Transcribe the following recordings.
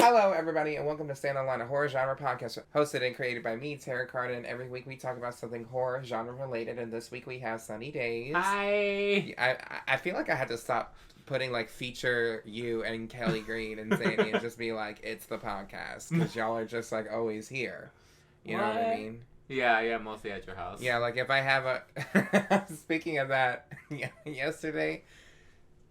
Hello, everybody, and welcome to Stand Online, a horror genre podcast hosted and created by me, Terrah. And every week we talk about something horror genre related, and this week we have Sunny Daze. Hi! I feel like I had to stop putting, like, feature you and Kelly Green and Zanny and just be like, it's the podcast, because y'all are just, like, always here. You know what I mean? Yeah, mostly at your house. Yeah, like, if I have a... Speaking of that, yesterday...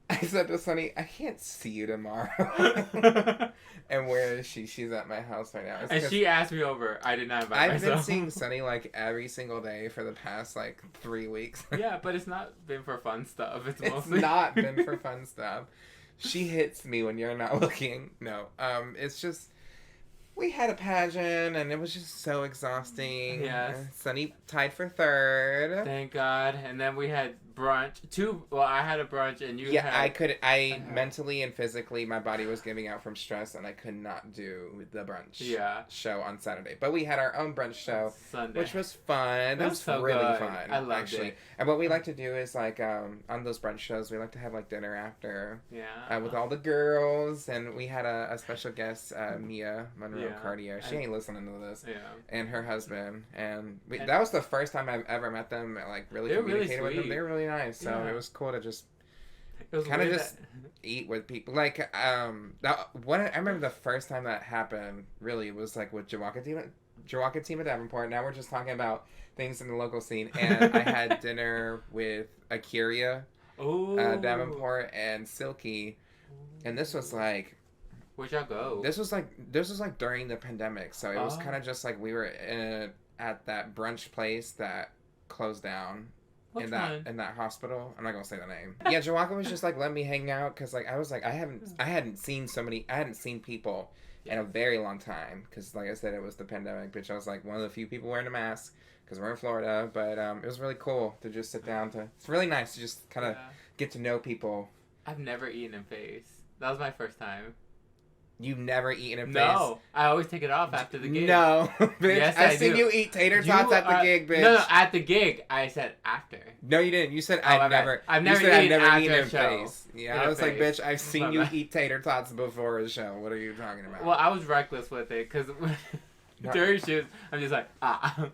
I said to Sunny, I can't see you tomorrow. And where is she? She's at my house right now. And she asked me over. I did not invite myself. I've been seeing Sunny like every single day for the past like 3 weeks. Yeah, but it's not been for fun stuff. It's not been for fun stuff. She hits me when you're not looking. No, it's just... We had a pageant, and it was just so exhausting. Yes. Sunny tied for third. Thank God. And then we had brunch. I had a brunch, and you had... I mentally and physically, my body was giving out from stress, and I could not do the brunch show on Saturday. But we had our own brunch show, Sunday, which was fun. That was so really good. fun. I loved it. And what we like to do is, like, on those brunch shows, we like to have, like, dinner after. Yeah. With all the girls, and we had a special guest, Mia Monroe. Yeah. Cardio. She ain't listening to this. Yeah. And her husband. And that was the first time I've ever met them, like, really communicated with them. They were really nice. So it was cool to just kind of just eat with people. Like, I remember the first time that happened, really, was, like, with Tima Davenport. Now we're just talking about things in the local scene. And I had dinner with Akiria Davenport and Silky. And this was, like... Where'd y'all go? This was like during the pandemic, so it was kind of just like we were at that brunch place that closed down in that hospital. I'm not gonna say the name. Yeah, Jawaka was just like, let me hang out, because like I was like I hadn't seen people in a very long time, because like I said, it was the pandemic. Bitch, I was like one of the few people wearing a mask because we're in Florida, but it was really cool to just sit down. It's really nice to just kind of get to know people. I've never eaten in face. That was my first time. You've never eaten in face? No, I always take it off after the gig. No, bitch. Yes, I've seen you eat tater tots at the gig, bitch. No, at the gig. I said after. No, you didn't. You said I've never eaten in face. Yeah, I was like, bitch, I've seen you eat tater tots before a show. What are you talking about? Well, I was reckless with it, because during shoots, I'm just like,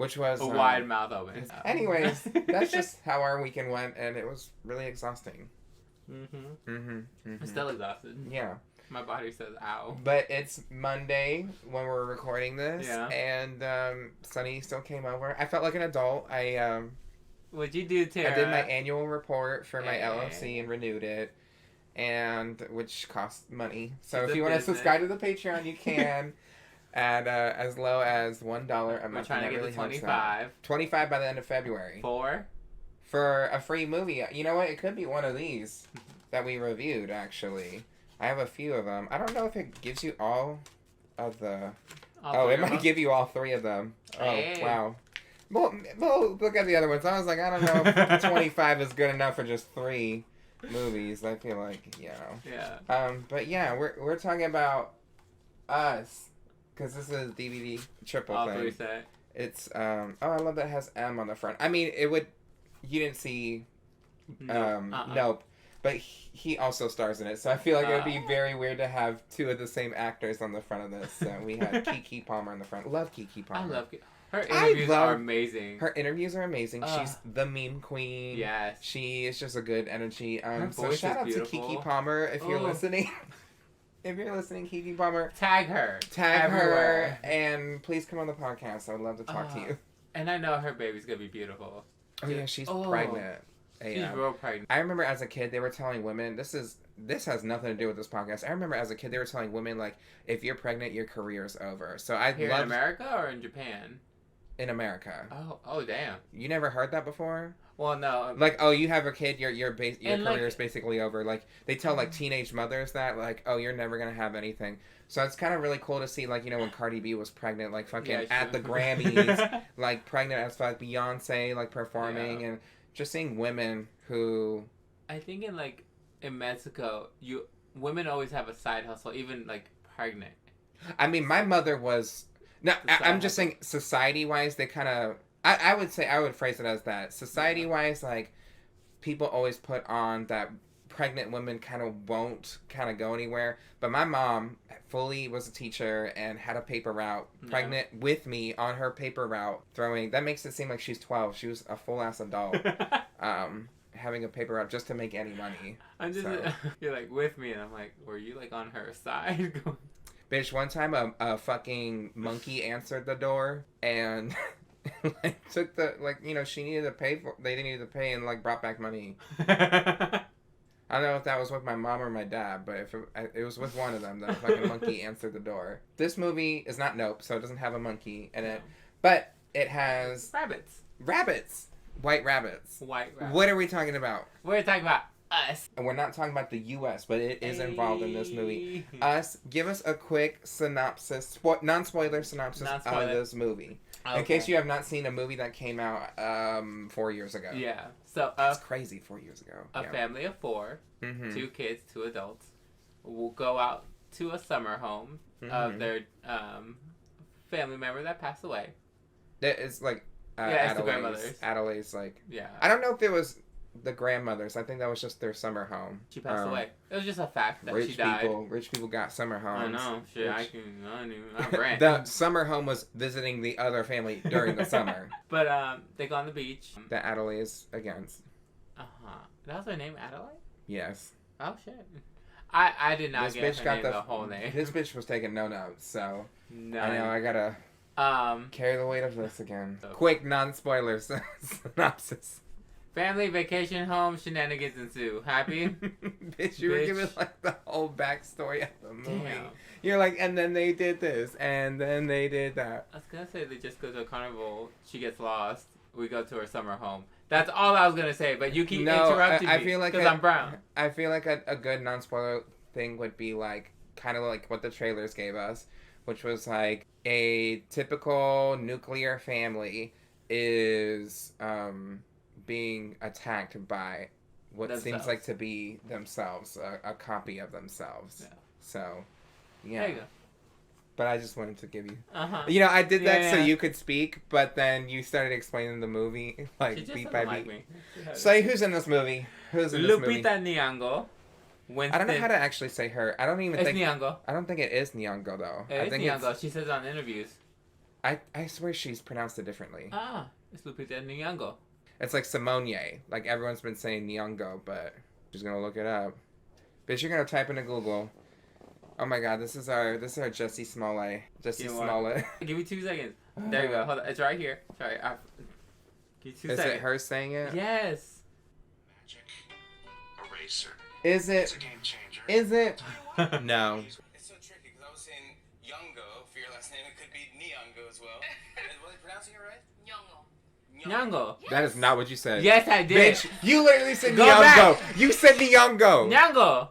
Which was... a wide mouth open. Anyways, that's just how our weekend went, and it was really exhausting. I'm still exhausted. Yeah. My body says, ow. But it's Monday when we're recording this, and Sunny still came over. I felt like an adult. What'd you do, Terrah? I did my annual report for my LLC and renewed it, which costs money. So if you want to subscribe to the Patreon, you can. At as low as $1 a month. We're trying to get to 25. 25 by the end of February. For a free movie. You know what? It could be one of these that we reviewed, actually. I have a few of them. I don't know if it gives you all of the... it might give you all 3 of them. Hey. Oh, wow. Well, look at the other ones. I was like, I don't know if 25 is good enough for just 3 movies. I feel like, you know. Yeah. But yeah, we're talking about Us. Because this is a DVD triple all thing. 3 set. It's, I love that it has M on the front. I mean, it would... You didn't see... Nope. But he also stars in it, so I feel like it would be very weird to have 2 of the same actors on the front of this. So we had Keke Palmer on the front. Love Keke Palmer. I love her interviews are amazing. Her interviews are amazing. She's the meme queen. Yes. She is just a good energy. Her so voice shout out is beautiful. to Keke Palmer if you're listening. If you're listening, Keke Palmer, tag her everywhere. And please come on the podcast. I would love to talk to you. And I know her baby's gonna be beautiful. Oh yeah, she's pregnant. She's real pregnant. I remember as a kid they were telling women, this has nothing to do with this podcast. I remember as a kid they were telling women, like, if you're pregnant, your career's over. So in America or in Japan? In America. Oh damn. You never heard that before? Well, no. Like, oh, you have a kid, your career's basically over. Like, they tell, like, teenage mothers that, like, oh, you're never gonna have anything. So it's kind of really cool to see, like, you know, when Cardi B was pregnant, like, fucking at the Grammys, like, pregnant as fuck, Beyonce, like, performing, and just seeing women who... I think in Mexico, women always have a side hustle, even, like, pregnant. I mean, my mother was... No, I'm just saying, society-wise, they kind of... I would phrase it as that. Society-wise, like, people always put on that pregnant women kind of won't kind of go anywhere. But my mom fully was a teacher and had a paper route, pregnant with me on her paper route, throwing. That makes it seem like she's 12. She was a full-ass adult. Having a paper route just to make any money. I'm just, you're like with me, and I'm like, were you like on her side? Bitch, one time a fucking monkey answered the door and like took the, like, you know, she needed to pay for, they didn't need to pay and like brought back money. I don't know if that was with my mom or my dad, but if it was with one of them, the fucking monkey answered the door. This movie is not Nope, so it doesn't have a monkey in it, but it has rabbits. White rabbits. What are we talking about? We're talking about Us. And we're not talking about the U.S., but it is involved in this movie. Us. Give us a quick synopsis, non-spoiler synopsis of this movie. Okay. In case you have not seen a movie that came out 4 years ago. Yeah. So it's crazy 4 years ago. A family of 4, 2 kids, 2 adults, will go out to a summer home of their family member that passed away. It's like... it's the grandmothers. Adelaide's like... Yeah. I don't know if it was the grandmothers. I think that was just their summer home. She passed away. It was just a fact that she died. Rich people got summer homes. I know. Shit, I rent. The summer home was visiting the other family during the summer. But they go on the beach. That Adelaide is against. That was her name, Adelaide? Yes. Oh, shit. I did not get her name, the whole name. This bitch was taking no notes, so... No. I know, I gotta... carry the weight of this again. So. Quick non-spoiler synopsis. Family vacation home shenanigans ensue. Happy? Bitch, you were giving like the whole backstory of the movie. Damn. You're like, and then they did this, and then they did that. I was gonna say they just go to a carnival. She gets lost. We go to her summer home. That's all I was gonna say. But you keep interrupting me because I'm brown. I feel like a good non-spoiler thing would be like kind of like what the trailers gave us, which was like a typical nuclear family is being attacked by what seems like to be themselves, a copy of themselves. Yeah. So, yeah. There you go. But I just wanted to give you... You know, I did that so you could speak, but then you started explaining the movie, like, beat by beat. Like me. Say who's in this movie. Who's in this movie? Lupita Nyong'o. I don't know how to actually say her. I don't even think... It's Nyong'o. I don't think it is Nyong'o, though. It is Nyong'o. She says it on interviews. I swear she's pronounced it differently. It's Lupita Nyong'o. It's like Simone. Like, everyone's been saying Nyong'o, but she's gonna look it up. Bitch, you're gonna type into Google. Oh my god, this is our Jussie Smollett. Jussie Smollett. Give me 2 seconds. There you go. Hold on. It's right here. Sorry. Give me 2 seconds. Is it her saying it? Yes. Magic eraser. Is it? It's a game changer. Is it? No. It's so tricky because I was saying Youngo for your last name. It could be Nyong'o as well. Were they pronouncing it right? Nyong'o. Yes. That is not what you said. Yes, I did. Bitch, you literally said Nyong'o. You said Nyong'o. Nyong'o.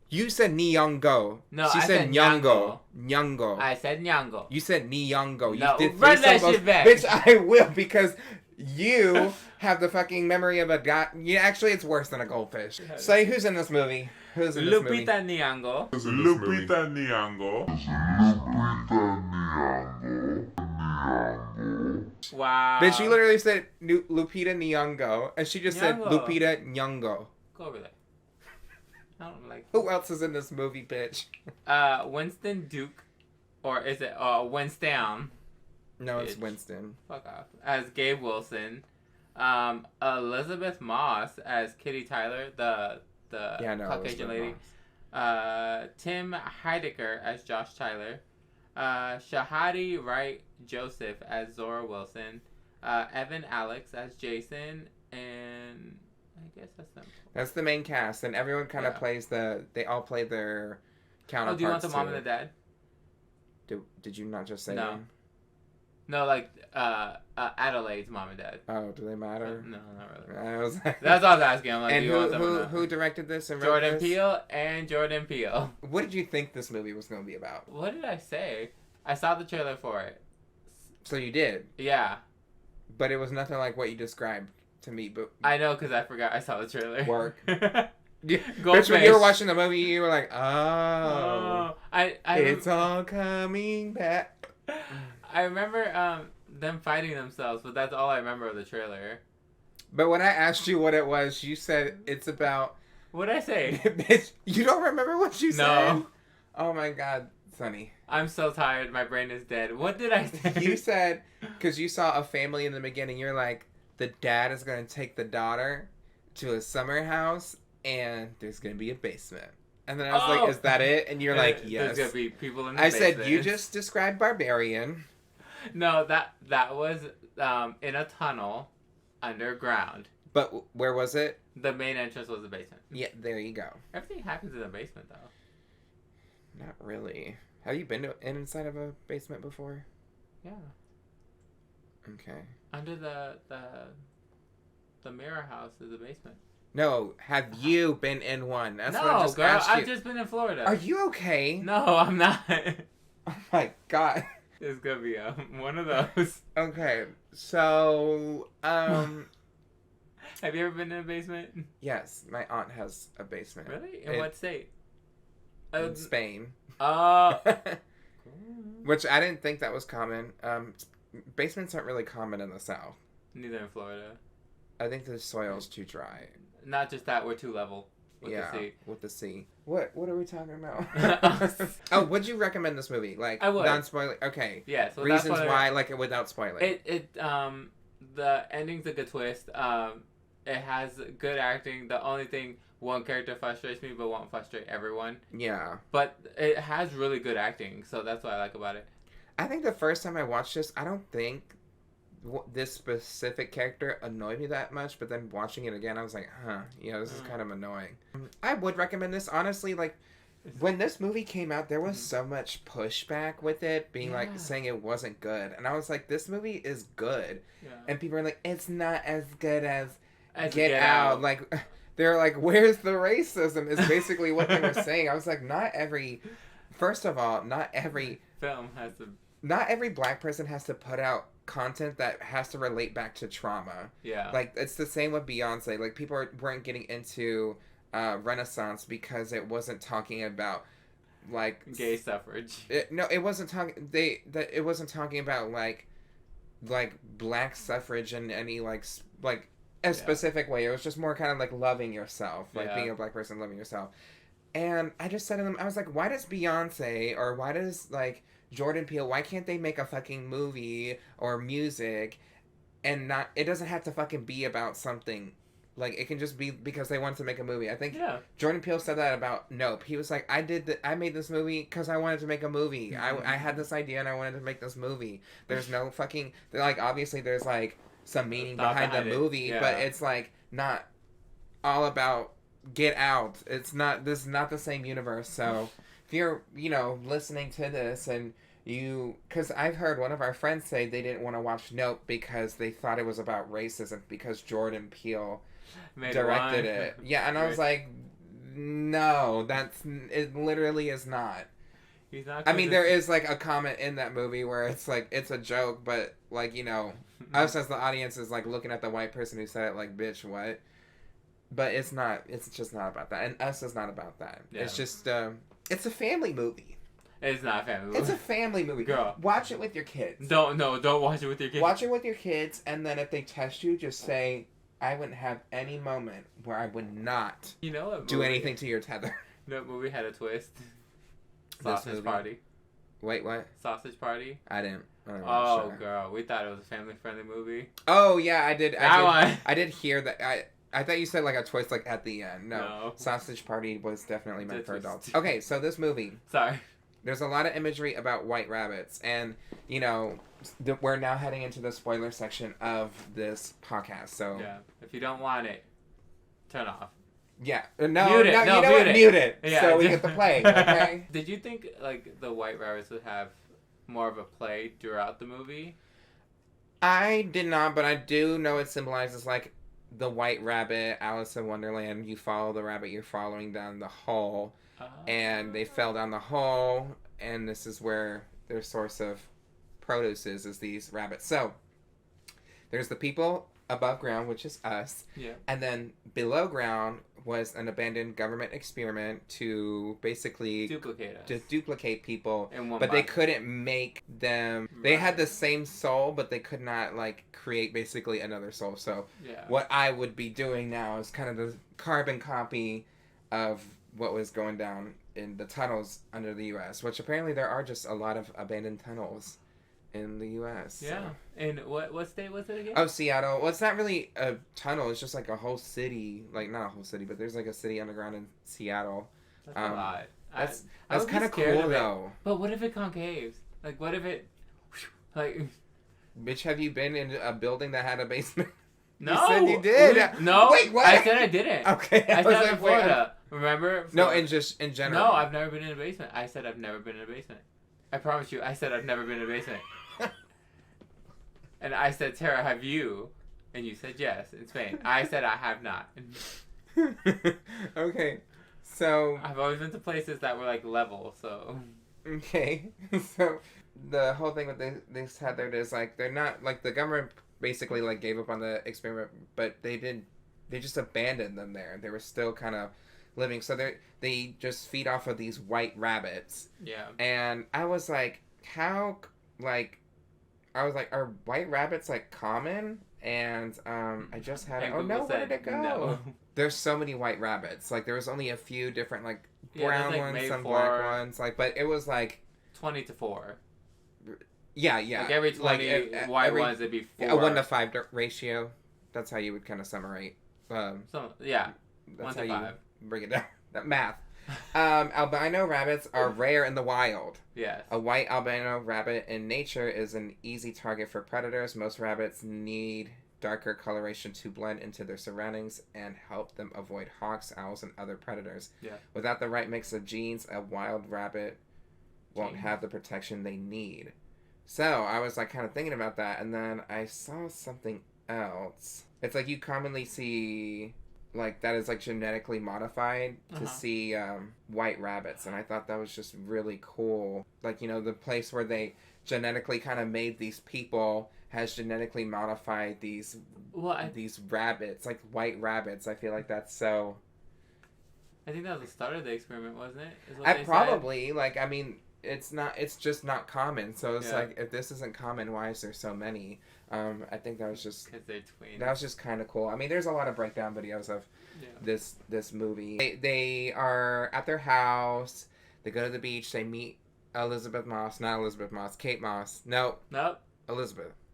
You said Nyong'o. No, she I said Nyong'o. Nyong'o. I said Nyong'o. You said Nyong'o. No, you did run that shit back. Bitch, I will because you have the fucking memory of a god. Yeah, actually, it's worse than a goldfish. Say who's in this movie. Who's in this movie? Lupita Nyong'o. Lupita Nyong'o. Wow. Bitch, you literally said Lupita Nyong'o, and she just said Lupita Nyong'o. Go over there. I don't like. Who else is in this movie, bitch? Winston Duke, or is it Winston? No, it's Winston. Fuck off. As Gabe Wilson, Elizabeth Moss as Kitty Tyler, the Caucasian lady. Tim Heidecker as Josh Tyler. Shahadi Wright Joseph as Zora Wilson. Evan Alex as Jason, and I guess that's them. That's the main cast, and everyone kind of plays they all play their counterparts. Oh, do you want the mom and the dad? Did you not just say no. them? No, like Adelaide's mom and dad. Oh, do they matter? No, not really. I was like, that's all I was asking. I'm like, and do you want them or not? Who directed this and wrote Jordan this? Peele and Jordan Peele. What did you think this movie was going to be about? What did I say? I saw the trailer for it. So you did? Yeah. But it was nothing like what you described to me. But I know because I forgot I saw the trailer. Work. Bitch, when you were watching the movie, you were like, oh, it's all coming back. I remember them fighting themselves, but that's all I remember of the trailer. But when I asked you what it was, you said it's about What'd I say? Bitch, you don't remember what you said? No. Oh my God, Sonny. I'm so tired. My brain is dead. What did I say? You said, because you saw a family in the beginning, you're like, the dad is going to take the daughter to a summer house and there's going to be a basement. And then I was like, is that it? And you're like, yes. There's going to be people in the basement. I basement. said, you just described Barbarian. No, that was in a tunnel underground. But where was it? The main entrance was the basement. Yeah, there you go. Everything happens in the basement, though. Not really. Have you been inside of a basement before? Yeah. Okay. Under the mirror house is a basement. No, have you been in one? That's what I just girl, asked you. I've just been in Florida. Are you okay? No, I'm not. Oh my God. It's gonna be one of those. Okay, so have you ever been in a basement? Yes, my aunt has a basement. Really? In what state? In Spain. Oh. Which I didn't think that was common. Basements aren't really common in the South. Neither in Florida. I think the soil's too dry. Not just that, we're too level. With the sea. With the sea. What are we talking about? Oh, would you recommend this movie? Like, I would. Non-spoiling. Okay. Yes. Reasons why, like it without spoiling. The ending's a good twist. It has good acting. The only thing, one character frustrates me, but won't frustrate everyone. Yeah. But it has really good acting, so that's what I like about it. I think the first time I watched this, I don't think this specific character annoyed me that much, but then watching it again, I was like, this is kind of annoying. I would recommend this, honestly. Like, when this movie came out, there was so much pushback with it, being like, saying it wasn't good. And I was like, this movie is good. Yeah. And people are like, it's not as good as Get Out. Like, they're like, where's the racism, is basically what they were saying. I was like, first of all, not every film has to... Not every black person has to put out content that has to relate back to trauma. Yeah. Like, it's the same with Beyonce. Like, people weren't getting into Renaissance because it wasn't talking about, like... gay suffrage. It wasn't talking... It wasn't talking about, like black suffrage in any, like a specific way. It was just more kind of, like, loving yourself. Like, being a black person, loving yourself. And I just said to them, I was like, why does Beyonce, or why does, like... Jordan Peele, why can't they make a fucking movie or music and not... It doesn't have to fucking be about something. Like, it can just be because they wanted to make a movie. I think Jordan Peele said that about Nope. He was like, I made this movie because I wanted to make a movie. Mm-hmm. I had this idea and I wanted to make this movie. There's no fucking... Like, obviously there's, like, some meaning behind the movie, but it's, like, not all about Get Out. It's not... This is not the same universe, so... If you're, listening to this and because I've heard one of our friends say they didn't want to watch Nope because they thought it was about racism because Jordan Peele directed it. Yeah, and I was like, no, it literally is not. He's not. I mean, there is, like, a comment in that movie where it's like, it's a joke, but, like, us as the audience is, like, looking at the white person who said it like, bitch, what? But it's just not about that. And Us is not about that. Yeah. It's just, it's a family movie. It's not a family movie. It's a family movie. Girl. Watch it with your kids. Don't watch it with your kids. Watch it with your kids, and then if they test you, just say, I wouldn't have any moment where I would not do anything to your tether. No movie had a twist. Sausage Party. Wait, what? Sausage Party. I didn't. Oh, girl. We thought it was a family-friendly movie. Oh, yeah, I did. I did hear that. I thought you said, like, a twist, like, at the end. No. Sausage Party was definitely meant for adults. Okay, so this movie. Sorry. There's a lot of imagery about white rabbits, and, we're now heading into the spoiler section of this podcast, so... Yeah, if you don't want it, turn off. Yeah. Mute it. Yeah, so we get the play, okay? Did you think, like, the white rabbits would have more of a play throughout the movie? I did not, but I do know it symbolizes, like, the white rabbit, Alice in Wonderland. You follow the rabbit, you're following down the hole. And they fell down the hole, and this is where their source of produce is these rabbits. So, there's the people above ground, which is us. Yeah. And then below ground was an abandoned government experiment to basically... duplicate us. To duplicate people. In one but body. They couldn't make them... Right. They had the same soul, but they could not, like, create basically another soul. So, what I would be doing now is kind of the carbon copy of what was going down in the tunnels under the U.S., which apparently there are just a lot of abandoned tunnels in the U.S. Yeah. So. And what state was it again? Oh, Seattle. Well, it's not really a tunnel. It's just like a whole city. Like, not a whole city, but there's like a city underground in Seattle. That's a lot. That's kind of cool, though. But what if it concaves? Like, what if it... Like... Bitch, have you been in a building that had a basement? No. You said you did. No. Wait, what? I said I didn't. Okay. I said in Florida. Remember? No, in general. No, I've never been in a basement. I said I've never been in a basement. I promise you, I said I've never been in a basement. And I said, Terrah, have you? And you said yes, in Spain. I said I have not. Okay. So... I've always been to places that were, like, level, so... Okay. So... The whole thing with this tethered is like they're not like the government basically like gave up on the experiment, but they just abandoned them there. They were still kind of living, so they just feed off of these white rabbits. Yeah. And I was like, how are white rabbits like common? And I just had where did it go? No. There's so many white rabbits. Like there was only a few different like brown ones, some black ones, like but it was like 20 to 4. Yeah. Like every 20 white ones, it'd be 4. A 1-to-5 ratio. That's how you would kind of summarize. Yeah. That's 1 to 5. You bring it down. That math. Albino rabbits are rare in the wild. Yes. A white albino rabbit in nature is an easy target for predators. Most rabbits need darker coloration to blend into their surroundings and help them avoid hawks, owls, and other predators. Yeah. Without the right mix of genes, a wild rabbit won't have the protection they need. So I was like kind of thinking about that, and then I saw something else. It's like you commonly see like that is like genetically modified to see white rabbits, and I thought that was just really cool. Like, you know, the place where they genetically kind of made these people has genetically modified these rabbits, like white rabbits. I feel like that's so. I think that was the start of the experiment, wasn't it? Said. Like, I mean. It's just not common. So it's like, if this isn't common, why is there so many? I think that was just... Because they're twins. That was just kind of cool. I mean, there's a lot of breakdown videos of this movie. They are at their house. They go to the beach. They meet Kate Moss. Nope.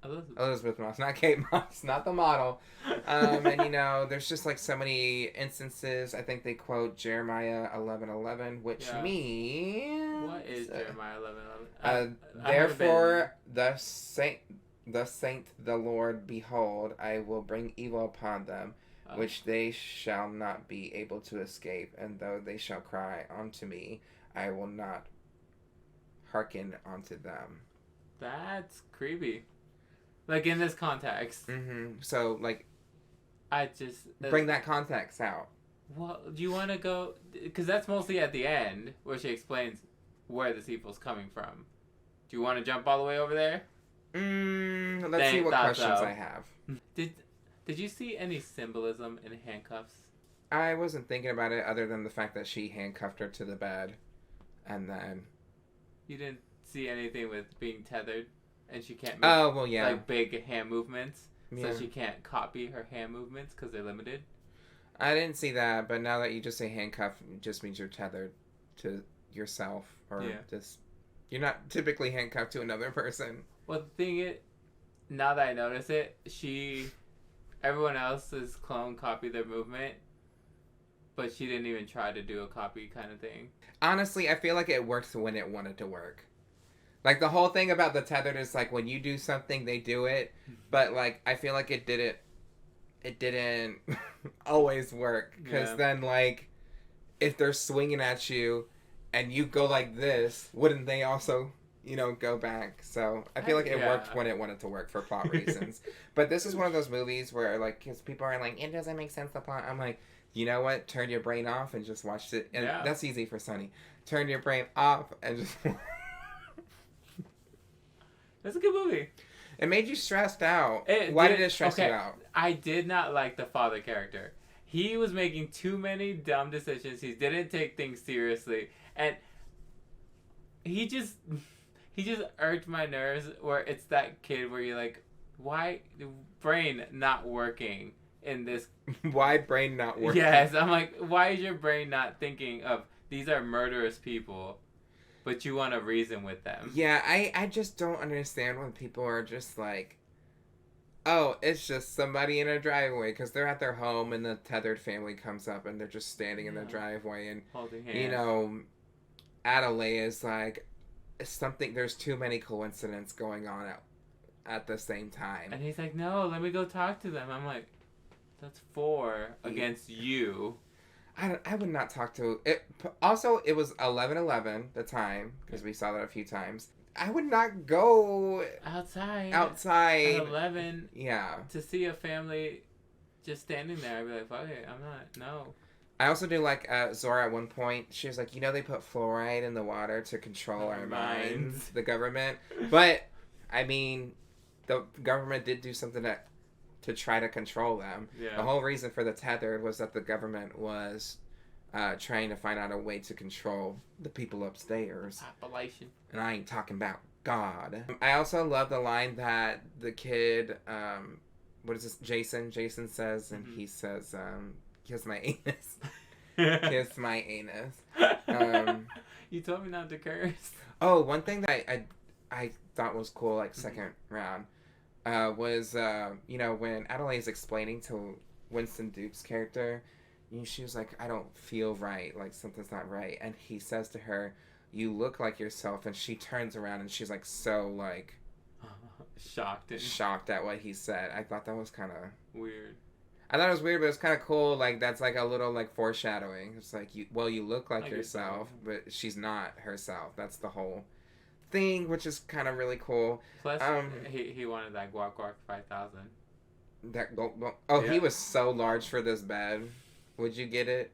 Elizabeth Moss, not Kate Moss, not the model. And, you know, there's just, like, so many instances. I think they quote Jeremiah 11:11, which means... What is Jeremiah 11:11? Therefore, the Lord, behold, I will bring evil upon them, which they shall not be able to escape. And though they shall cry unto me, I will not hearken unto them. That's creepy. Like, in this context. Mm-hmm. So, like... I just... bring that context out. Well, do you want to go... Because that's mostly at the end, where she explains where this evil's coming from. Do you want to jump all the way over there? Let's see what questions I have. Did you see any symbolism in handcuffs? I wasn't thinking about it, other than the fact that she handcuffed her to the bed. And then... You didn't see anything with being tethered? And she can't make like big hand movements, so she can't copy her hand movements because they're limited. I didn't see that, but now that you just say handcuff, it just means you're tethered to yourself, or just you're not typically handcuffed to another person. Well, the thing is, now that I notice it, everyone else's clone copied their movement, but she didn't even try to do a copy kind of thing. Honestly, I feel like it worked when it wanted to work. Like, the whole thing about the tethered is, like, when you do something, they do it. But, like, I feel like it didn't always work. Because then, like, if they're swinging at you and you go like this, wouldn't they also, you know, go back? So, I feel like it worked when it wanted to work for plot reasons. But this is one of those movies where, like, because people are like, it doesn't make sense, the plot. I'm like, you know what? Turn your brain off and just watch it. And that's easy for Sunny. Turn your brain off and just... That's a good movie. It made you stressed out. Why did it stress you out? I did not like the father character. He was making too many dumb decisions. He didn't take things seriously. And he just irked my nerves, where it's that kid where you're like, why? Brain not working. in this. Why brain not working? Yes, I'm like, why is your brain not thinking of these are murderous people, but you want to reason with them? Yeah, I just don't understand when people are just like, oh, it's just somebody in a driveway because they're at their home and the tethered family comes up and they're just standing in the driveway and holding hands. You know, Adelaide is like something. There's too many coincidences going on at the same time. And he's like, no, let me go talk to them. I'm like, that's 4 against you. I would not talk to it. Also, it was 11:11 the time because we saw that a few times. I would not go outside at 11. Yeah. To see a family just standing there, I'd be like, fuck it, I'm not. No. I also do like Zora at one point. She was like, they put fluoride in the water to control our minds, the government. But I mean, the government did do something to try to control them. Yeah. The whole reason for the tethered was that the government was trying to find out a way to control the people upstairs. Appellation. And I ain't talking about God. I also love the line that the kid, what is this, Jason says, and he says, kiss my anus. Kiss my anus. You told me not to curse. Oh, one thing that I thought was cool, like second round, was when Adelaide's explaining to Winston Duke's character, she was like, I don't feel right, like something's not right, and he says to her, you look like yourself, and she turns around and she's like so like shocked at what he said. I thought that was kind of weird. I thought it was weird, but it's kind of cool. Like that's like a little like foreshadowing. It's like you look like yourself, but she's not herself. That's the whole thing, which is kind of really cool. Plus, he wanted that guac 5,000. That go. Oh, yeah. He was so large for this bed. Would you get it?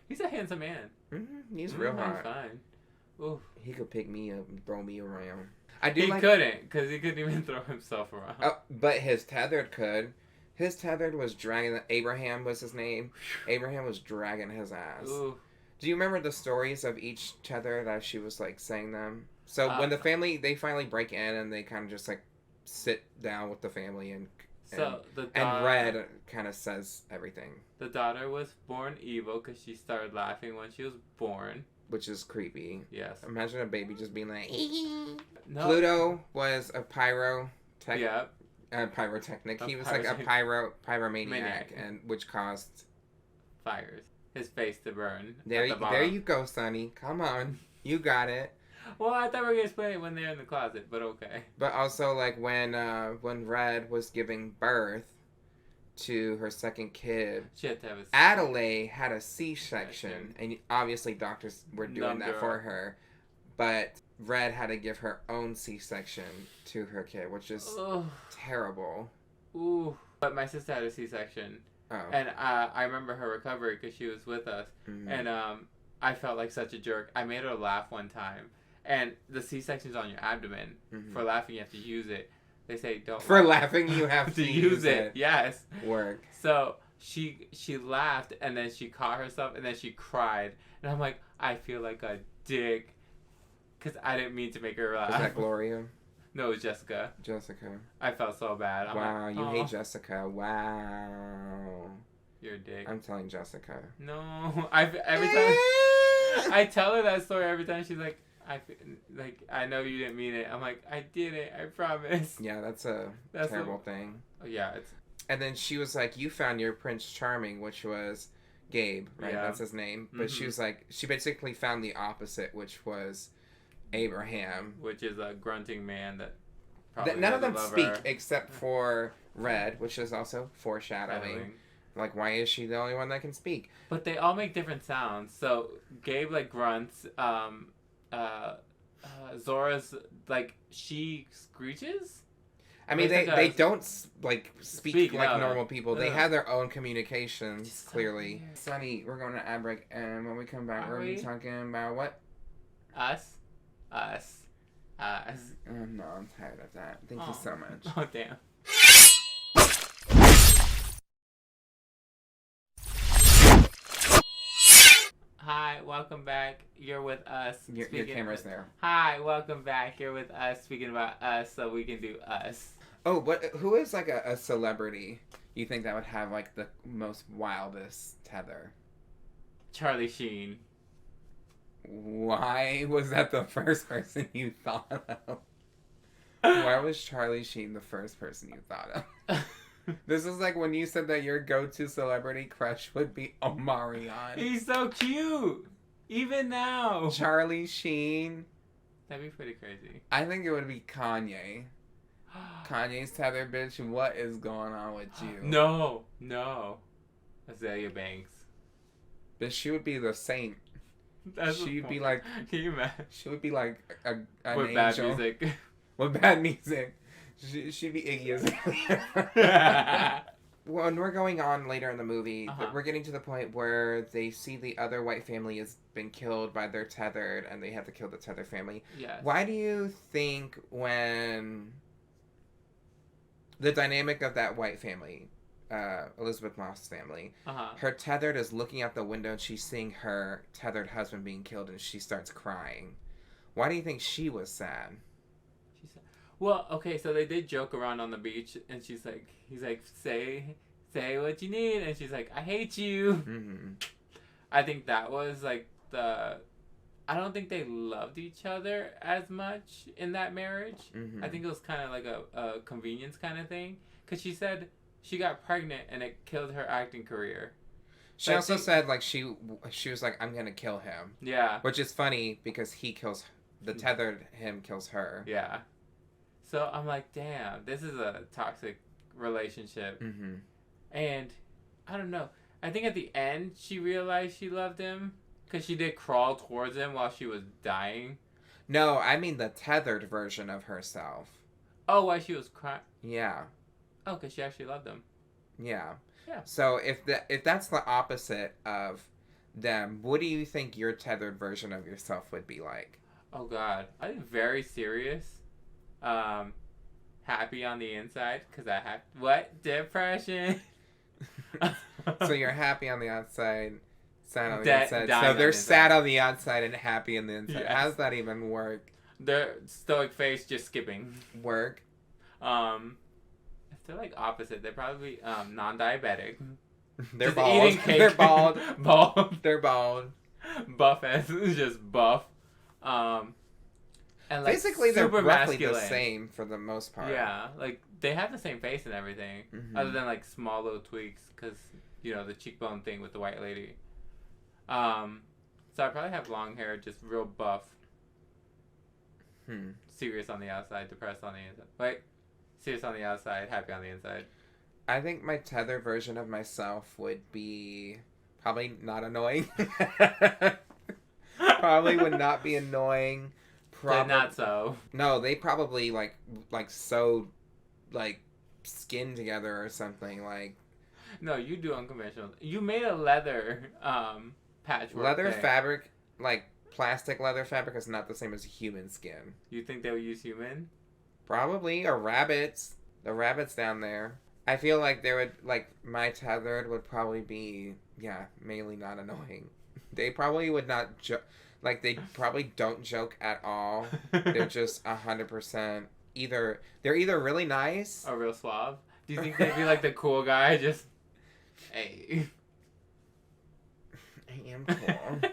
He's a handsome man. Mm-hmm. He's real hot. Fine. Oof. He could pick me up and throw me around. He couldn't, because he couldn't even throw himself around. Oh, but his tethered could. His tethered was dragging. Abraham was his name. Abraham was dragging his ass. Ooh. Do you remember the stories of each tethered as she was like saying them? So when the family, they finally break in and they kind of just like sit down with the family and Red kind of says everything. The daughter was born evil because she started laughing when she was born. Which is creepy. Yes. Imagine a baby just being like, no. Pluto was a pyrotechnic. Yep. Pyrotechnic. He was like a pyromaniac, and which caused fires. His face to burn. There you go, Sonny. Come on, you got it. Well, I thought we were gonna explain it when they're in the closet, but okay. But also, like when Red was giving birth to her second kid, she had to have Adelaide had a C-section, and obviously doctors were doing that for her, but Red had to give her own C-section to her kid, which is terrible. Ooh. But my sister had a C-section. Oh. And I remember her recovery because she was with us. Mm-hmm. And I felt like such a jerk. I made her laugh one time. And the C-section's on your abdomen. Mm-hmm. For laughing, you have to use it. They say don't. For laughing, you have to use it. Yes. Work. So she laughed, and then she caught herself, and then she cried. And I'm like, I feel like a dick. Because I didn't mean to make her laugh. Was that Gloria? No, it was Jessica. Jessica. I felt so bad. Wow, you hate Jessica. Wow. You're a dick. I'm telling Jessica. No. Every time I tell her that story, every time she's like, I know you didn't mean it. I'm like, I didn't. I promise. Yeah, that's a terrible thing. Yeah. And then she was like, you found your Prince Charming, which was Gabe, right? Yeah. That's his name. But she was like, she basically found the opposite, which was Abraham, which is a grunting man that probably none of them speak except for Red, which is also foreshadowing. Like, why is she the only one that can speak? But they all make different sounds. So Gabe like grunts. Zora's like she screeches. I mean, they don't like speak like normal people. They have their own communications. Clearly, Sonny, we're going to ad break, and when we come back, we're going to be talking about what? Us. Oh, no, I'm tired of that. Thank you so much. Oh, damn. Hi, welcome back. You're with us. Your camera's there. Hi, welcome back. You're with us, speaking about us, so we can do us. Oh, but who is like a celebrity you think that would have like the most wildest tether? Charlie Sheen. Why was that the first person you thought of? Why was Charlie Sheen the first person you thought of? This is like when you said that your go-to celebrity crush would be Omarion. He's so cute! Even now! Charlie Sheen. That'd be pretty crazy. I think it would be Kanye. Kanye's tether, bitch. What is going on with you? No. Azalea Banks. But she would be the saint. She'd be like... Can you imagine? She would be like an with angel. Bad music. With bad music. She'd be Iggy Azalea. When we're going on later in the movie, we're getting to the point where they see the other white family has been killed by their tethered, and they have to kill the tethered family. Yes. Why do you think when the dynamic of that white family, Elizabeth Moss family, her tethered is looking out the window and she's seeing her tethered husband being killed and she starts crying? Why do you think she was sad? Well, okay, so they did joke around on the beach, and he's like, say what you need, and she's like, I hate you. Mm-hmm. I think that was like I don't think they loved each other as much in that marriage. Mm-hmm. I think it was kind of like a convenience kind of thing, because she said she got pregnant and it killed her acting career. She also said like she was like, I'm gonna kill him. Yeah. Which is funny because he kills the tethered him kills her. Yeah. So I'm like, damn, this is a toxic relationship. Mm-hmm. And I don't know. I think at the end she realized she loved him because she did crawl towards him while she was dying. No, I mean the tethered version of herself. Oh, while she was crying? Yeah. Oh, because she actually loved him. Yeah. Yeah. So if that's the opposite of them, what do you think your tethered version of yourself would be like? Oh, God. I think very serious. Happy on the inside because I have what depression. So you're happy on the outside, sad on the inside. So they're the sad on the outside and happy on the inside. Yes. How does that even work? Their stoic face just skipping. Work. If they're like opposite, they're probably non-diabetic. They're just bald. Eating cake. They're bald. Bald. They're bald. Buff as just buff. And like basically they're roughly masculine. the same for the most part. Yeah, like they have the same face and everything, other than like small little tweaks, because you know the cheekbone thing with the white lady. So I probably have long hair, just real buff. Serious on the outside, depressed on the inside. Wait, serious on the outside, happy on the inside. I think my tether version of myself would be probably not annoying. Probably would not be annoying. Not so. No, they probably like sewed like skin together or something like. No, you do unconventional. You made a leather patchwork. Leather thing. fabric, like plastic leather fabric, is not the same as human skin. You think they would use human? Probably, or rabbits. The rabbits down there. I feel like they would like my tethered would probably be mainly not annoying. They probably would not like they probably don't joke at all. They're just 100% either they're either really nice or real suave. Do you think they'd be like the cool guy? Just hey, I am cool.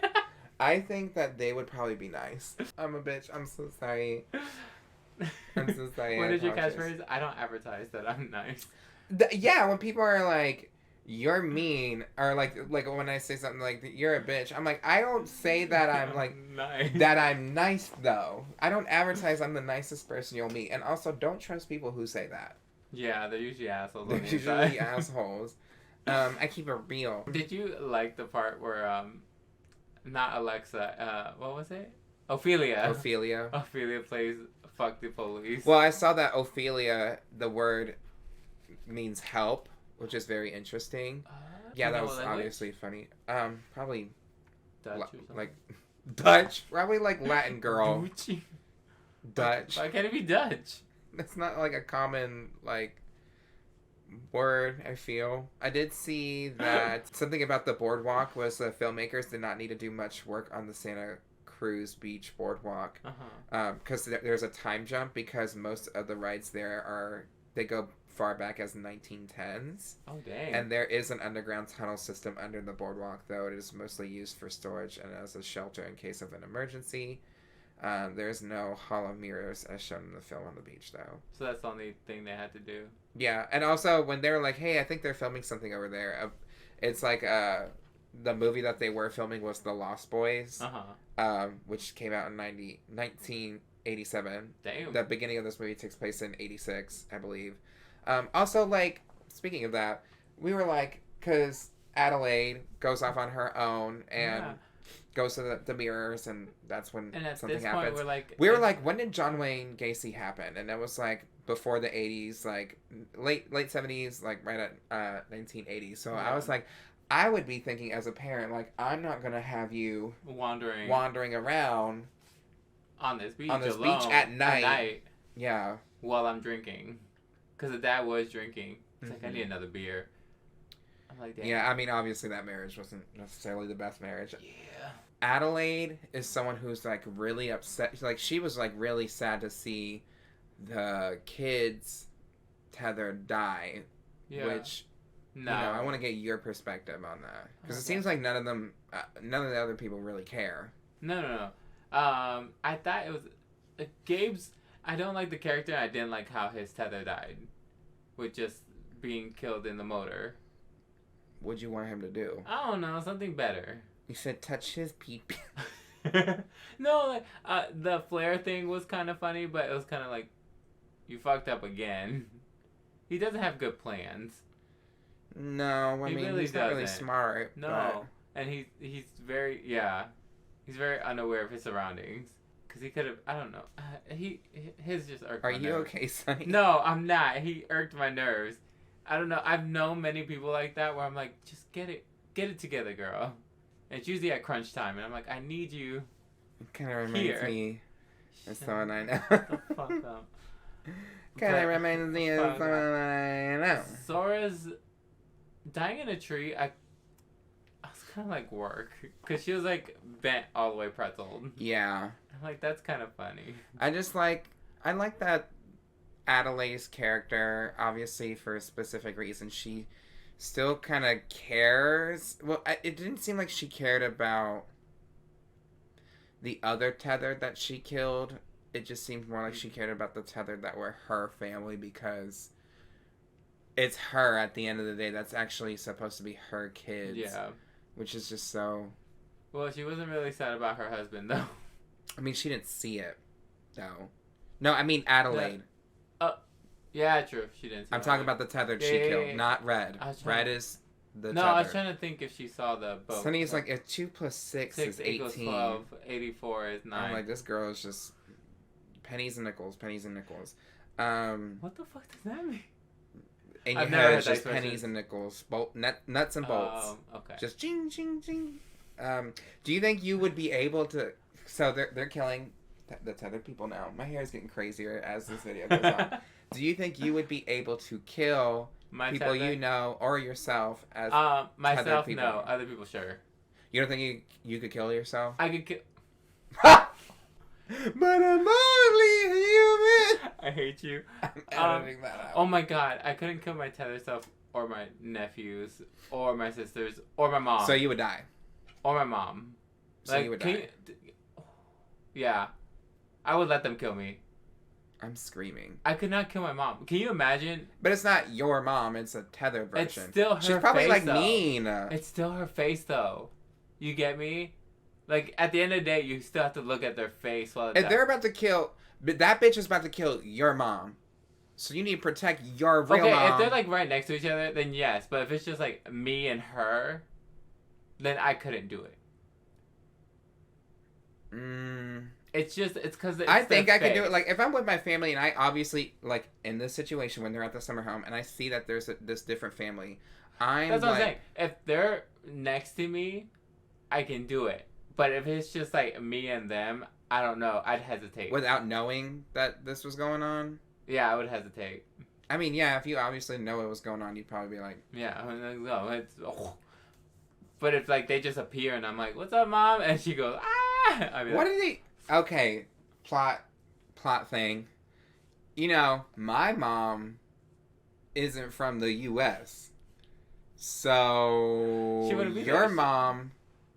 I think that they would probably be nice. I'm a bitch. I'm so sorry. I'm so sorry. What is your catchphrase? I don't advertise that I'm nice. Yeah, when people are like, you're mean, or like when I say something like, you're a bitch, I'm like, I don't say that I'm like, nice. That I'm nice, though. I don't advertise I'm the nicest person you'll meet. And also, don't trust people who say that. Yeah, they're usually assholes. They're usually assholes. I keep it real. Did you like the part where, not Alexa, what was it? Ophelia. Ophelia plays Fuck the Police. Well, I saw that Ophelia, the word means help, which is very interesting. Yeah, that was obviously funny. Probably Dutch like Dutch. Probably like Latin girl. Dutch. Why can't it be Dutch? That's not like a common like word, I feel. I did see that something about the boardwalk was the filmmakers did not need to do much work on the Santa Cruz Beach boardwalk because there's a time jump because most of the rides there are they go far back as 1910s. Oh, dang. And there is an underground tunnel system under the boardwalk, though it is mostly used for storage and as a shelter in case of an emergency. There's no hollow mirrors as shown in the film on the beach, though. So that's the only thing they had to do. Yeah, and also when they're like, hey, I think they're filming something over there, it's like the movie that they were filming was The Lost Boys, which came out in 1987. Damn. The beginning of this movie takes place in 86, I believe. Also, like, speaking of that, we were like, because Adelaide goes off on her own and goes to the mirrors, and that's when something happens. We were like, when did John Wayne Gacy happen? And it was like before the 80s, like late 70s, like right at 1980. So I was like, I would be thinking as a parent, like, I'm not gonna have you wandering around on this beach at night. Yeah, while I'm drinking, because the dad was drinking. He's like, I need another beer. I'm like, damn. Yeah, I mean, obviously that marriage wasn't necessarily the best marriage. Yeah. Adelaide is someone who's like really upset. Like, she was like really sad to see the kids Tether die. Yeah. Which, I want to get your perspective on that, because it seems like none of the other people really care. No. I thought it was Gabe's. I don't like the character. I didn't like how his tether died, with just being killed in the motor. What'd you want him to do? I don't know, something better. You said touch his peep. No, like the flare thing was kind of funny, but it was kind of like, you fucked up again. He doesn't have good plans. No, I mean, really he's not really smart. No, and he's very he's very unaware of his surroundings. Because he could have, I don't know. His just irked my nerves. Are you okay, Sonny? No, I'm not. He irked my nerves. I don't know. I've known many people like that where I'm like, just get it together, girl. And it's usually at crunch time, and I'm like, I need you. It kind of reminds me of someone I know. The fuck up. Kind of reminds me of someone I know. Sora's dying in a tree. I was kind of like, work, because she was like bent all the way pretzeled. Yeah. I'm like, that's kind of funny. I like that Adelaide's character, obviously for a specific reason, she still kind of cares. Well, it didn't seem like she cared about the other tethered that she killed. It just seemed more like she cared about the tethered that were her family, because it's her at the end of the day. That's actually supposed to be her kids. Yeah. Which is just so... Well, she wasn't really sad about her husband, though. I mean, she didn't see it, though. No, I mean Adelaide. Yeah, true. She didn't see I'm talking about the tethered she killed, not Red. Red is the tethered. I was trying to think if she saw the boat. Sunny's like, if 2 + 6 is 18. 12, 84 is 9. I'm like, this girl is just pennies and nickels. What the fuck does that mean? In your head, it's just pennies and nickels. Nuts and bolts. Okay. Just ching, ching, ching. Do you think you would be able to... So they're killing the tethered people now. My hair is getting crazier as this video goes on. Do you think you would be able to kill people you know or yourself as myself? People? No. Other people, sure. You don't think you could kill yourself? I could kill... But I'm only human! I hate you. I'm editing that out. Oh my god, I couldn't kill my tethered self or my nephews or my sisters or my mom. So you would die? Or my mom. So you would die? Yeah. I would let them kill me. I'm screaming. I could not kill my mom. Can you imagine? But it's not your mom. It's a tethered version. It's still her face, She's probably like though. mean. It's still her face, though. You get me? Like, at the end of the day, you still have to look at their face while if they're about to kill... But that bitch is about to kill your mom. So you need to protect your real mom. Okay, if they're, like, right next to each other, then yes. But if it's just, like, me and her, then I couldn't do it. It's just, it's because I think I could do it. Like, if I'm with my family and I obviously, like, in this situation when they're at the summer home and I see that there's this different family, That's what I'm saying. If they're next to me, I can do it. But if it's just, like, me and them, I don't know. I'd hesitate. Without knowing that this was going on? Yeah, I would hesitate. I mean, yeah, if you obviously know what was going on, you'd probably be like... Yeah, no, it's... Oh. But if, like, they just appear and I'm like, what's up, Mom? And she goes, ah! I mean, what did he... Okay, plot thing. You know, my mom isn't from the U.S. So your mom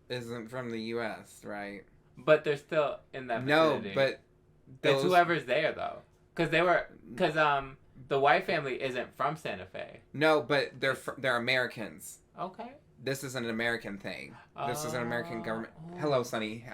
isn't from the U.S., right? But they're still in that vicinity. No, but it's whoever's there though, because the white family isn't from Santa Fe. No, but they're Americans. Okay. This is an American thing. This is an American government. Hello, Sonny.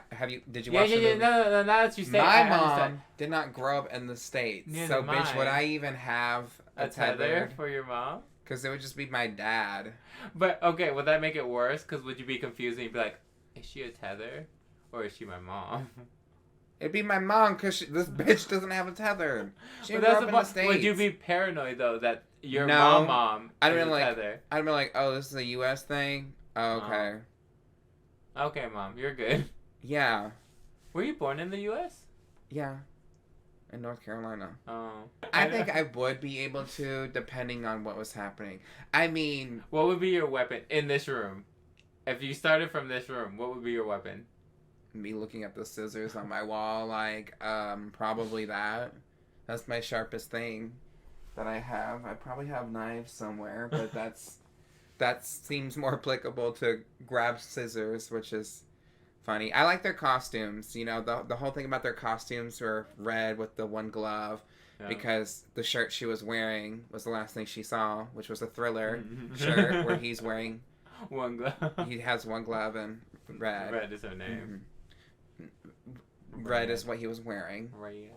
Did you watch the movie? Yeah. No, now that you say my mom did not grow up in the States. Neither so, bitch, would I even have a tether for your mom? Because it would just be my dad. But, okay, would that make it worse? Because would you be confused and you'd be like, is she a tether? Or is she my mom? It'd be my mom because this bitch doesn't have a tether. She didn't grow up in the States. Would you be paranoid, though, that your mom is a tether? I'd be like, oh, this is a U.S. thing? Oh, okay. Okay, Mom, you're good. Yeah. Were you born in the U.S.? Yeah. In North Carolina. Oh. I think I would be able to, depending on what was happening. I mean... What would be your weapon in this room? If you started from this room, what would be your weapon? Me looking at the scissors on my wall, probably that. That's my sharpest thing that I have. I probably have knives somewhere, but that seems more applicable to grab scissors, which is funny. I like their costumes. You know, the whole thing about their costumes were red with the one glove, because the shirt she was wearing was the last thing she saw, which was a Thriller shirt where he's wearing one glove. He has one glove and red. Red is her name. Mm-hmm. Red is what he was wearing. Red.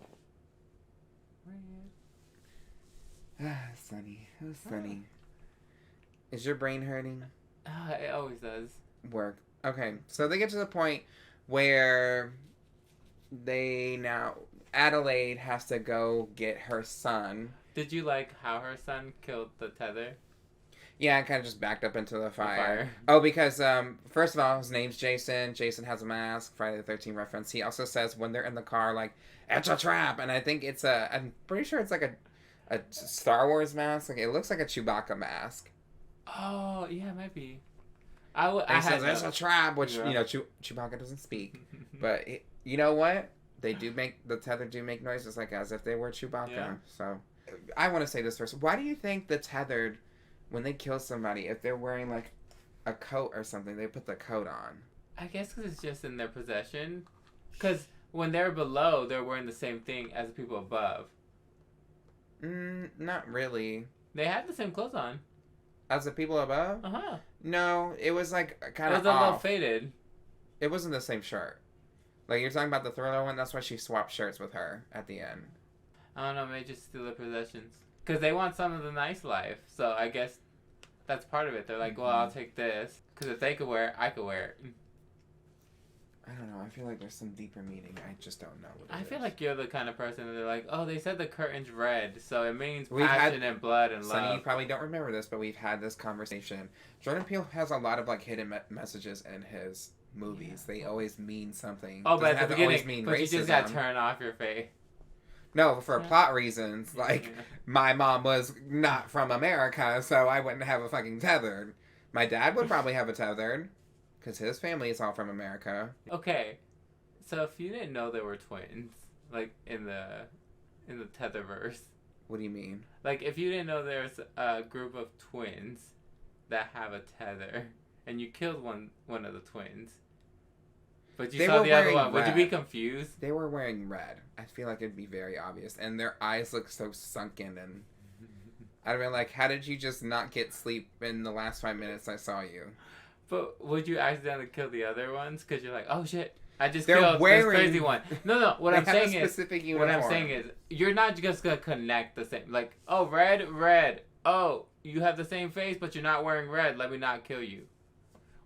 Sunny. It was sunny. Is your brain hurting? It always does. Work. Okay, so they get to the point where Adelaide has to go get her son. Did you like how her son killed the tether? Yeah, and kind of just backed up into the fire. Oh, because, first of all, his name's Jason. Jason has a mask. Friday the 13th reference. He also says when they're in the car, like, it's a trap. And I think I'm pretty sure it's like a Star Wars mask. Like, it looks like a Chewbacca mask. Oh, yeah, it might be. He says it's a trap, which, you know, Chewbacca doesn't speak. But, you know what? The tether do make noises like as if they were Chewbacca. Yeah. So, I want to say this first. Why do you think the tethered... When they kill somebody, if they're wearing, like, a coat or something, they put the coat on? I guess because it's just in their possession. Because when they're below, they're wearing the same thing as the people above. Not really. They had the same clothes on. As the people above? Uh-huh. No, it was, like, kind of It was a little faded. It wasn't the same shirt. Like, you're talking about the Thriller one? That's why she swapped shirts with her at the end. I don't know, maybe just steal their possessions. Because they want some of the nice life. So I guess that's part of it. They're like, well, I'll take this. Because if they could wear it, I could wear it. I don't know. I feel like there's some deeper meaning. I just don't know what it is. I feel like you're the kind of person that they're like, oh, they said the curtain's red. So it means passion and blood and love. Sonny, you probably don't remember this, but we've had this conversation. Jordan Peele has a lot of, like, hidden messages in his movies. Yeah. They always mean something. Oh, but at the beginning, but racism. You just got to turn off your face. No, for plot reasons. Like, my mom was not from America, so I wouldn't have a fucking tethered. My dad would probably have a tethered, because his family is all from America. Okay, so if you didn't know there were twins, like, in the Tetherverse. What do you mean? Like, if you didn't know there's a group of twins that have a tether, and you killed one of the twins, but you saw the other one, would you be confused? They were wearing red. I feel like it'd be very obvious. And their eyes look so sunken. And I'd be like, how did you just not get sleep in the last 5 minutes I saw you? But would you accidentally kill the other ones? Because you're like, oh shit, I just killed this crazy one. No, what I'm saying is, you're not just going to connect the same. Like, oh, red. Oh, you have the same face, but you're not wearing red. Let me not kill you.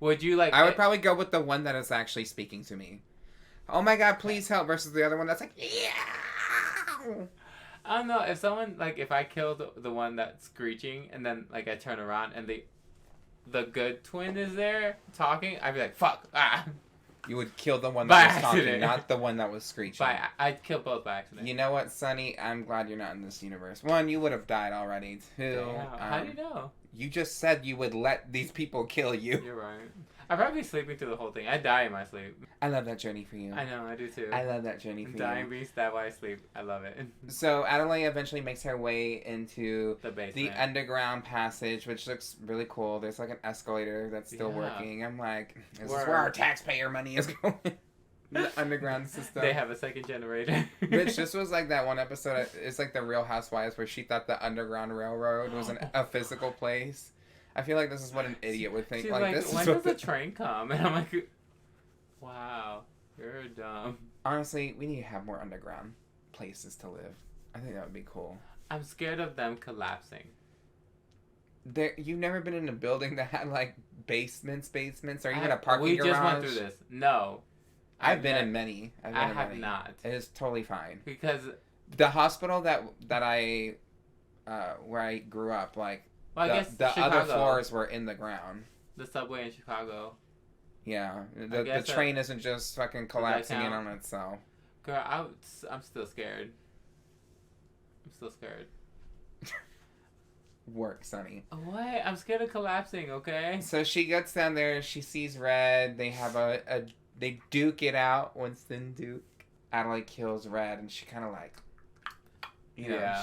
Would you like... I would probably go with the one that is actually speaking to me. Oh my god, please help, versus the other one that's like, yeah! I don't know, if someone, like, if I killed the one that's screeching, and then, like, I turn around, and the good twin is there, talking, I'd be like, fuck, ah! You would kill the one that was talking, not the one that was screeching. I'd kill both by accident. You know what, Sonny? I'm glad you're not in this universe. One, you would have died already. Two, how do you know? You just said you would let these people kill you. You're right. I'd probably be sleeping through the whole thing. I'd die in my sleep. I love that journey for you. I know, I do too. I love that journey for dying being stabbed while I sleep. I love it. So Adelaide eventually makes her way into the basement. The underground passage, which looks really cool. There's like an escalator that's still working. I'm like, this is where our taxpayer money is going. The underground system. They have a second generator. Bitch, this was like that one episode. It's like the Real Housewives where she thought the Underground Railroad was a physical place. I feel like this is what an idiot would think. She's like this when does the train come? And I'm like, wow, you're dumb. Honestly, we need to have more underground places to live. I think that would be cool. I'm scared of them collapsing. You've never been in a building that had like basements, or even a parking garage? We just went through this. No. I've been in many. I have not. It is totally fine. Because the hospital that I where I grew up, like I guess the Chicago, other floors were in the ground. The subway in Chicago. Yeah, the train isn't just fucking collapsing in on itself. Girl, I'm still scared. Work, Sonny. What? I'm scared of collapsing. Okay. So she gets down there. She sees Red. They have they duke it out. Winston Duke. Adelaide kills Red, and she kind of like,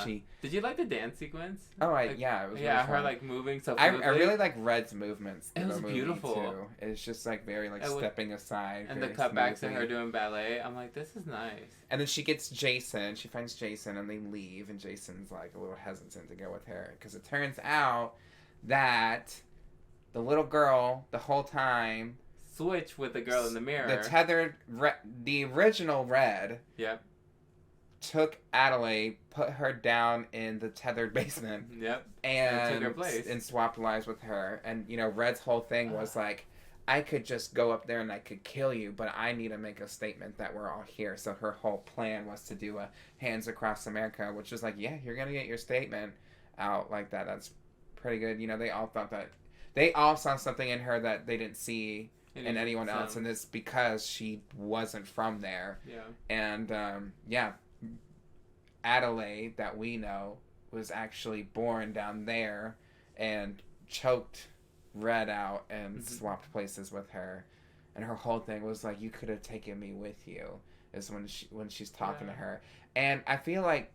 she. Did you like the dance sequence? Oh, it was really fun. Her like moving so. I really like Red's movements. It was beautiful. Too. It's just like very like stepping aside. And the cutbacks to her doing ballet. I'm like, this is nice. And then she gets Jason. She finds Jason, and they leave. And Jason's like a little hesitant to go with her because it turns out that the little girl the whole time. Switch with the girl in the mirror. The tethered, the original Red. Yep. Took Adelaide, put her down in the tethered basement. Yep. And took her place. And swapped lives with her. And Red's whole thing was like, I could just go up there and I could kill you, but I need to make a statement that we're all here. So her whole plan was to do a Hands Across America, which is like, yeah, you're gonna get your statement out like that. That's pretty good. They all thought that they all saw something in her that they didn't see in anyone else, and it's because she wasn't from there. Yeah. And Adelaide, that we know, was actually born down there and choked Red out and swapped places with her. And her whole thing was like, you could have taken me with you, is when she's talking to her. And I feel like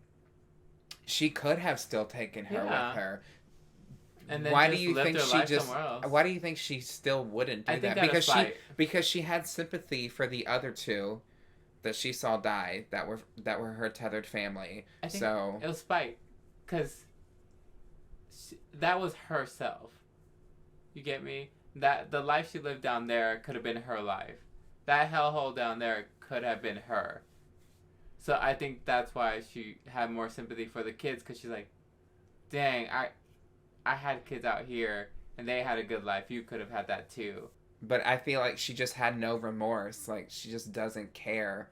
she could have still taken her with her. And then why do you think she still wouldn't do that? Because she had sympathy for the other two that she saw die that were her tethered family. I think it was spite, because that was herself. You get me? That the life she lived down there could have been her life. That hellhole down there could have been her. So I think that's why she had more sympathy for the kids, because she's like, dang, I had kids out here and they had a good life. You could have had that too. But I feel like she just had no remorse. Like, she just doesn't care.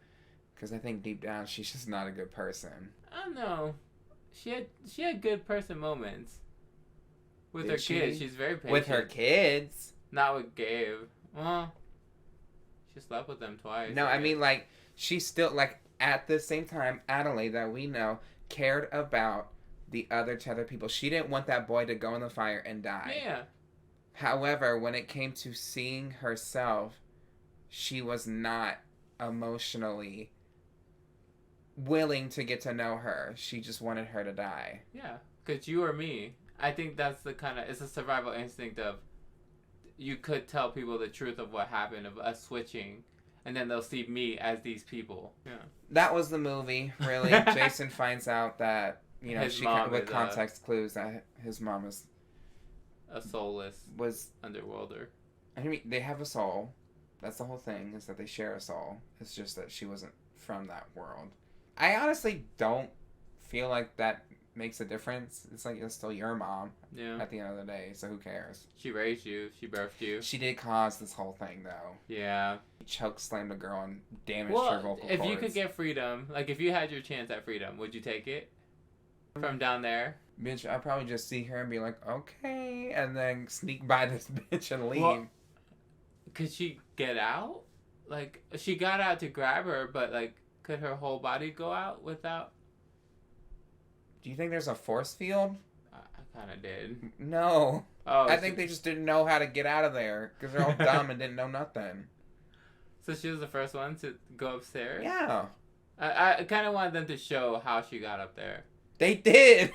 Because I think deep down she's just not a good person. I don't know. She had good person moments. With her kids. She's very patient. With her kids? Not with Gabe. Well, she slept with them twice. No, I mean, like, she still, like, at the same time, Adelaide, that we know, cared about the other tethered people. She didn't want that boy to go in the fire and die. Yeah. However, when it came to seeing herself, she was not emotionally willing to get to know her. She just wanted her to die. Yeah, because you or me. I think that's the kind of, it's a survival instinct of, you could tell people the truth of what happened, of us switching, and then they'll see me as these people. Yeah. That was the movie, really. Jason finds out that, with context clues, that his mom is a soulless underworlder. I mean, they have a soul. That's the whole thing, is that they share a soul. It's just that she wasn't from that world. I honestly don't feel like that makes a difference. It's like, it's still your mom at the end of the day, so who cares? She raised you. She birthed you. She did cause this whole thing, though. Yeah. He choke slammed a girl and damaged her vocal cords. If you could get freedom, like if you had your chance at freedom, would you take it? From down there? Bitch, I'd probably just see her and be like, okay, and then sneak by this bitch and leave. Well, could she get out? Like, she got out to grab her, but, like, could her whole body go out without? Do you think there's a force field? I kind of did. No. Oh, I think they just didn't know how to get out of there because they're all dumb and didn't know nothing. So she was the first one to go upstairs? Yeah. I kind of wanted them to show how she got up there. They did.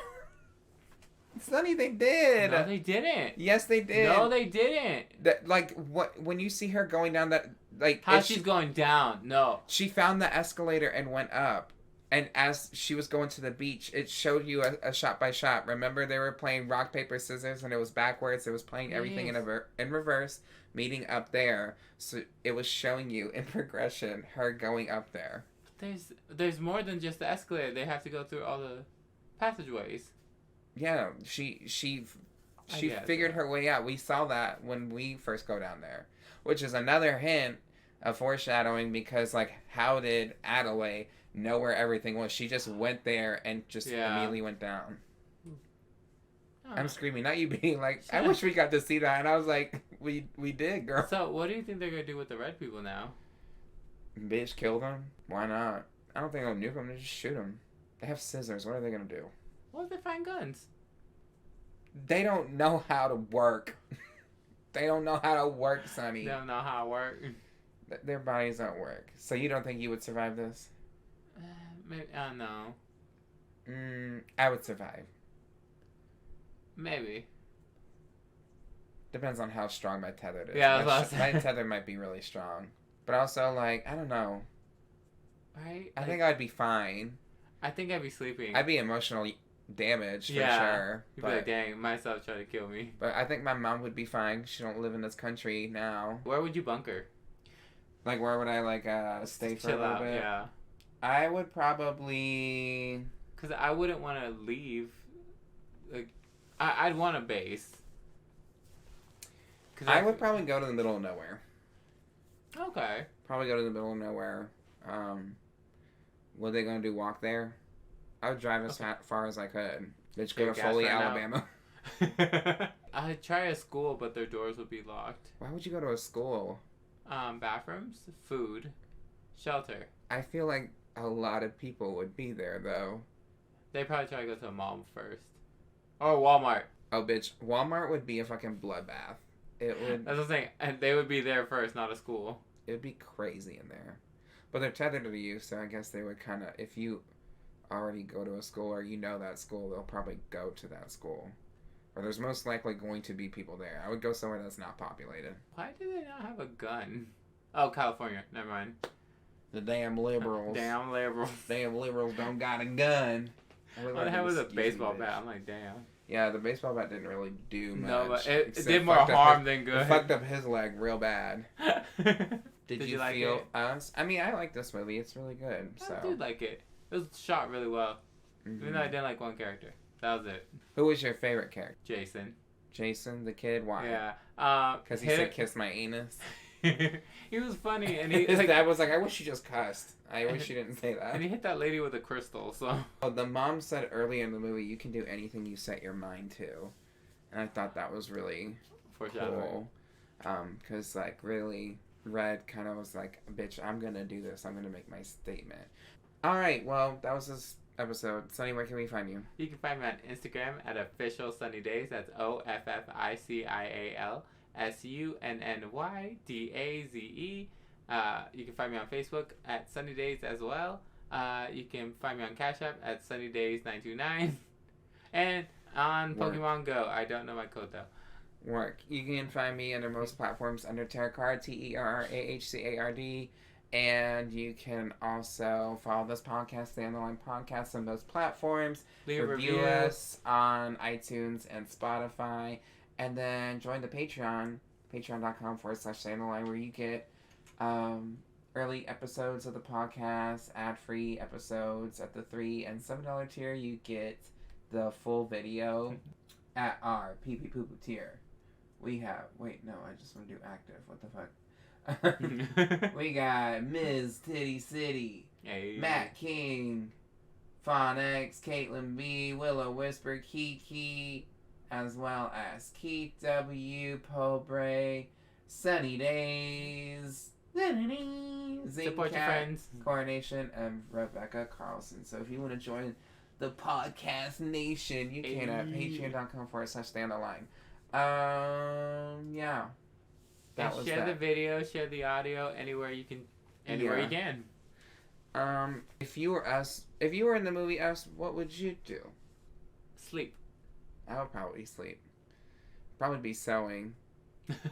Sonny, they did. No, they didn't. Yes, they did. No, they didn't. Like, what? When you see her going down that, like, how she's going down? No. She found the escalator and went up. And as she was going to the beach, it showed you a shot by shot. Remember, they were playing rock, paper, scissors, and it was backwards. It was playing everything in reverse, meeting up there. So it was showing you in progression her going up there. There's more than just the escalator. They have to go through all the passageways. Yeah, she figured her way out. We saw that when we first go down there, which is another hint of foreshadowing because, like, how did Adelaide know where everything was? She just went there and just immediately went down. Oh. I'm screaming, not you being like, I wish we got to see that. And I was like, we did, girl. So what do you think they're going to do with the red people now? Bitch, kill them? Why not? I don't think they'll nuke them. They just shoot them. They have scissors. What are they going to do? What if they find guns? They don't know how to work. They don't know how to work, Sonny. They don't know how to work. Their bodies don't work. So you don't think you would survive this? Maybe. No. I would survive. Maybe. Depends on how strong my tether is. Yeah, my tether might be really strong. But also, like, I don't know. Right? I think I'd be fine. I think I'd be sleeping. I'd be emotionally damaged for sure. You'd be like, dang, myself tried to kill me. But I think my mom would be fine. She don't live in this country now. Where would you bunker? Like, where would I, like, stay for a little bit? Yeah. I would probably... Because I wouldn't want to leave. Like, I'd want a base. I would probably go to the middle of nowhere. Okay. Probably go to the middle of nowhere. What are they going to do, walk there? I would drive as far as I could. Bitch, go to Foley, Alabama. I'd try a school, but their doors would be locked. Why would you go to a school? Bathrooms, food, shelter. I feel like a lot of people would be there, though. They'd probably try to go to a mall first. Or Walmart. Oh, bitch. Walmart would be a fucking bloodbath. It would... That's what I'm saying. And they would be there first, not a school. It would be crazy in there. But they're tethered to you, so I guess they would kind of... If you already go to a school or you know that school, they'll probably go to that school. Or there's most likely going to be people there. I would go somewhere that's not populated. Why do they not have a gun? Oh, California. Never mind. The damn liberals. Damn liberals. Damn liberals don't got a gun. All they had was a baseball bat. I'm like, damn. Yeah, the baseball bat didn't really do much. No, but it did more harm than good. It fucked up his leg real bad. Did you like feel us? I mean, I like this movie. It's really good. I did like it. It was shot really well. Even though I didn't like one character. That was it. Who was your favorite character? Jason. Jason, the kid? Why? Yeah. Because he said, kiss my anus. He was funny. And his dad was like, I wish you just cussed. I wish you didn't say that. And he hit that lady with a crystal, so. Oh, the mom said earlier in the movie, you can do anything you set your mind to. And I thought that was really cool. Because, like, really, Red kind of was like, bitch, I'm going to do this. I'm going to make my statement. All right, well, that was this episode. Sunny, where can we find you? You can find me on Instagram at official Sunny Daze. That's OFFICIAL SUNNYDAZE. You can find me on Facebook at Sunny Daze as well. You can find me on Cash App at SunnyDaze929. And on Pokemon Go. I don't know my code though. Work. You can find me under most platforms under Terrah Card, TERRAHCARD. And you can also follow this podcast, the Underline Podcast, on those platforms. Leave a review us on iTunes and Spotify. And then join the Patreon, patreon.com/Underline, where you get early episodes of the podcast, ad-free episodes. At the $3 and $7 tier, you get the full video. At our pee-pee-poo-poo tier, we have... Wait, no, I just want to do active. What the fuck? We got Ms. Titty City, Matt King, Fawn X, Caitlin B, Willow Whisper, Kiki, as well as Keith W, Pobre, Sunny Daze, Support your friends. Coronation, and Rebecca Carlson. So if you want to join the podcast nation, you can at patreon.com/Underline. Yeah. And share the video, share the audio anywhere you can. You can. If you were in the movie Us, what would you do? Sleep. I would probably sleep. Probably be sewing.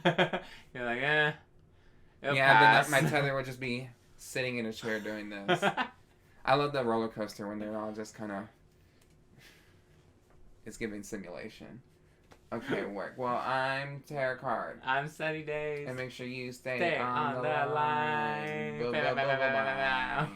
You're like, yeah. Then my tether would just be sitting in a chair doing this. I love the roller coaster when they're all just kind of. It's giving simulation. Okay, work. Well, I'm Terrah Card. I'm Sunny Daze. And make sure you stay on the line. Bye.